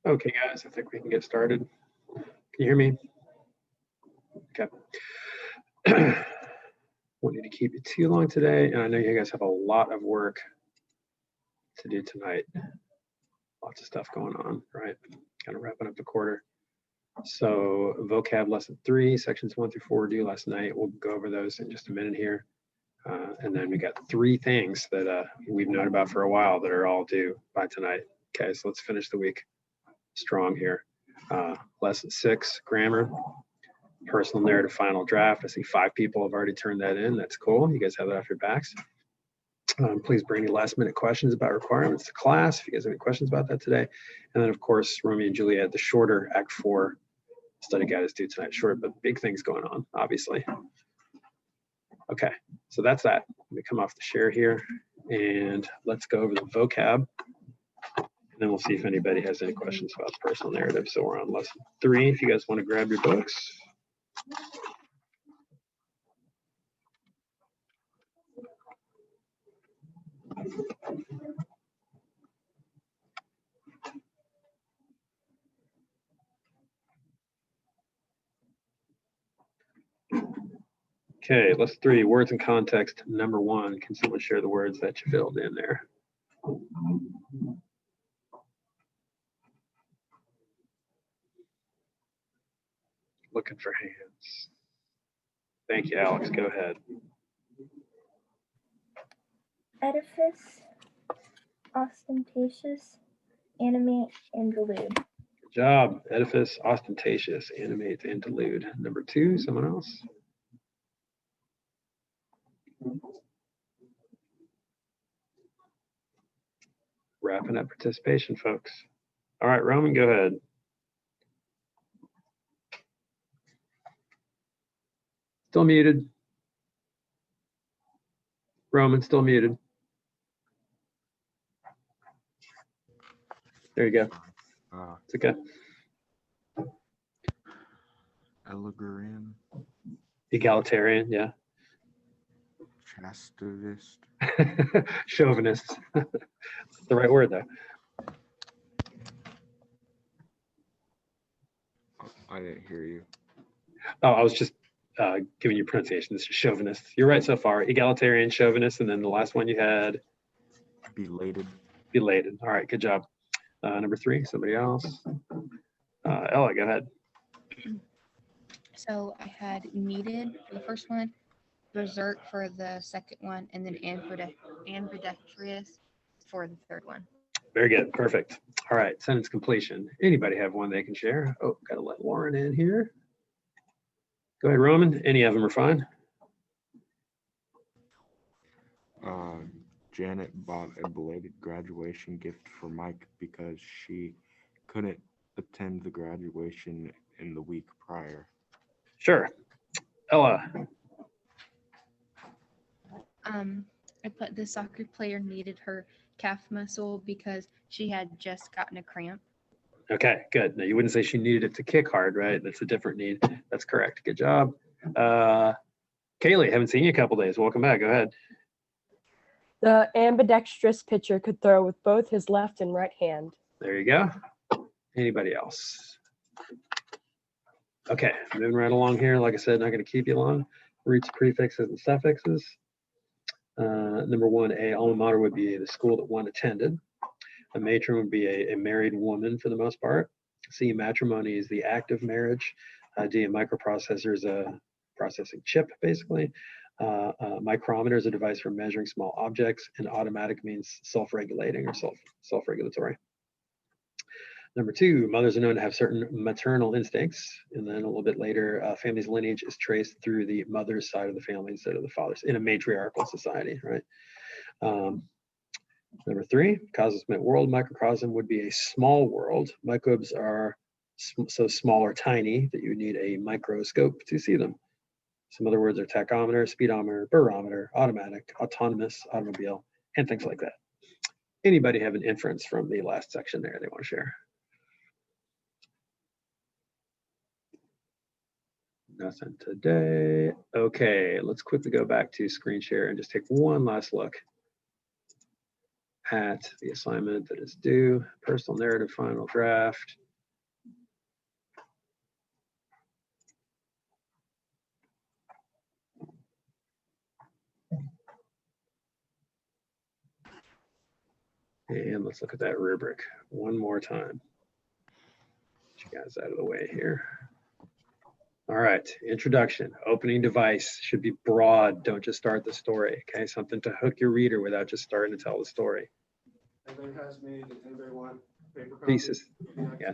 Okay, guys, I think we can get started. Can you hear me? Okay. Won't need to keep you too long today, and I know you guys have a lot of work to do tonight. Lots of stuff going on, right? Kind of wrapping up the quarter. So vocab lesson 3, sections 1 through 4 due last night. We'll go over those in just a minute here. And then we got 3 things that we've known about for a while that are all due by tonight. Okay, so let's finish the week strong here. Lesson 6, grammar, personal narrative final draft. I see 5 people have already turned that in. That's cool. You guys have that off your backs. Please bring any last minute questions about requirements to class if you guys have any questions about that today. And then, of course, Romeo and Juliet, the shorter Act 4 study guide is due tonight. Short, but big things going on, obviously. Okay, so that's that. Let me come off the share here and let's go over the vocab. And then we'll see if anybody has any questions about the personal narrative. So we're on lesson 3. If you guys want to grab your books. Okay, lesson 3, words and context. Number 1, can someone share the words that you filled in there? Looking for hands. Thank you, Alex. Go ahead. Edifice, ostentatious, animate, and delude. Good job. Edifice, ostentatious, animate, and delude. Number 2, someone else? Wrapping up participation, folks. All right, Roman, go ahead. Still muted. Roman, still muted. There you go. It's okay. Allegorian. Egalitarian, yeah. Chastivist. Chauvinist. That's the right word, though. I didn't hear you. Oh, I was just giving you pronunciations. Chauvinist. You're right so far. Egalitarian, chauvinist, and then the last one you had? Belated. Belated. All right, good job. Number 3, somebody else. Ella, go ahead. So I had needed for the first one, berserk for the second one, and then ambidextrous for the third one. Very good. Perfect. All right. Sentence completion. Anybody have one they can share? Oh, got to let Lauren in here. Go ahead, Roman. Any of them are fine. Janet bought a belated graduation gift for Mike because she couldn't attend the graduation in the week prior. Sure. Ella. I put the soccer player needed her calf muscle because she had just gotten a cramp. Okay, good. Now you wouldn't say she needed it to kick hard, right? That's a different need. That's correct. Good job. Kaylee, haven't seen you a couple days. Welcome back. Go ahead. The ambidextrous pitcher could throw with both his left and right hand. There you go. Anybody else? Okay, moving right along here. Like I said, not going to keep you long. Roots, prefixes, and suffixes. Number 1, a alma mater would be the school that one attended. A matron would be a married woman for the most part. C, matrimony is the act of marriage. D, a microprocessor is a processing chip, basically. Micrometer is a device for measuring small objects, and automatic means self-regulating or self-regulatory. Number 2, mothers are known to have certain maternal instincts, and then a little bit later, family's lineage is traced through the mother's side of the family instead of the father's in a matriarchal society, right? Number 3, cosmos meant world. Microcosm would be a small world. Microbes are so small or tiny that you need a microscope to see them. Some other words are tachometer, speedometer, barometer, automatic, autonomous, automobile, and things like that. Anybody have an inference from the last section there they want to share? Nothing today. Okay, let's quickly go back to screen share and just take one last look at the assignment that is due. Personal narrative, final draft. And let's look at that rubric one more time. Get you guys out of the way here. All right, introduction. Opening device should be broad. Don't just start the story, okay? Something to hook your reader without just starting to tell the story. Anybody has me, does anybody want paper copy? Thesis, yeah.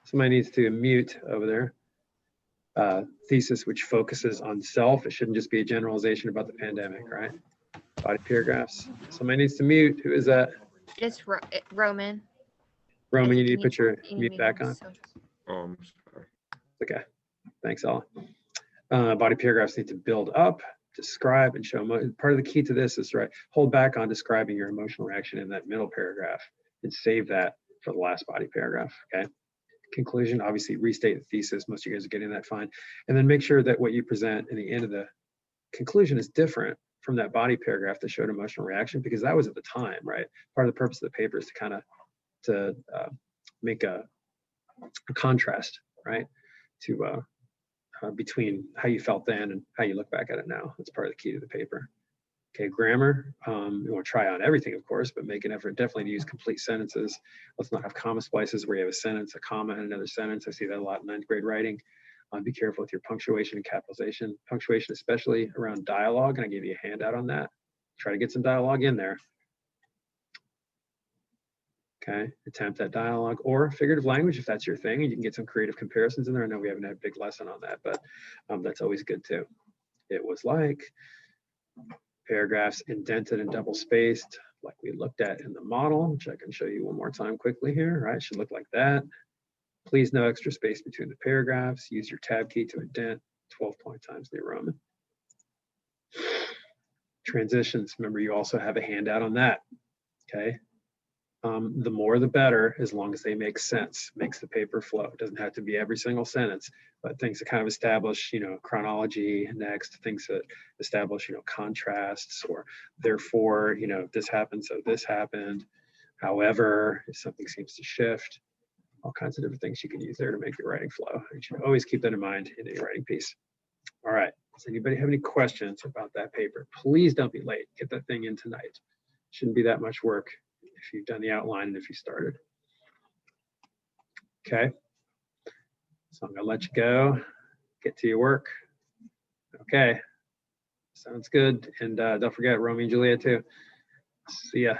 Somebody needs to mute over there. Thesis, which focuses on self. It shouldn't just be a generalization about the pandemic, right? Body paragraphs. Somebody needs to mute. Who is that? It's Roman. Roman, you Can need to put your you mute back on. so- I'm sorry. Okay, thanks, all. Body paragraphs need to build up, describe, and show. Part of the key to this is, right, hold back on describing your emotional reaction in that middle paragraph and save that for the last body paragraph, okay? Conclusion, obviously restate the thesis. Most of you guys are getting that fine. And then make sure that what you present in the end of the conclusion is different from that body paragraph that showed emotional reaction, because that was at the time, right? Part of the purpose of the paper is to kind of make a contrast, right? To between how you felt then and how you look back at it now. That's part of the key to the paper. Okay, grammar, you want to try on everything, of course, but make an effort definitely to use complete sentences. Let's not have comma splices where you have a sentence, a comma, and another sentence. I see that a lot in 9th grade writing. Be careful with your punctuation and capitalization. Punctuation, especially around dialogue, and I gave you a handout on that. Try to get some dialogue in there. Okay, attempt at dialogue or figurative language if that's your thing, and you can get some creative comparisons in there. I know we haven't had a big lesson on that, but that's always good too. It was like paragraphs indented and double spaced, like we looked at in the model, which I can show you one more time quickly here, right? It should look like that. Please no extra space between the paragraphs. Use your tab key to indent 12-point times New Roman. Transitions, remember you also have a handout on that, okay? The more the better, as long as they make sense, makes the paper flow. It doesn't have to be every single sentence, but things that kind of establish, you know, chronology next, things that establish, you know, contrasts, or therefore, you know, this happened, so this happened. However, if something seems to shift, all kinds of different things you can use there to make your writing flow. You should always keep that in mind in any writing piece. All right, does anybody have any questions about that paper? Please don't be late. Get that thing in tonight. Shouldn't be that much work if you've done the outline and if you started. Okay, so I'm gonna let you go, get to your work. Okay, sounds good. And don't forget Romeo and Juliet too. See ya.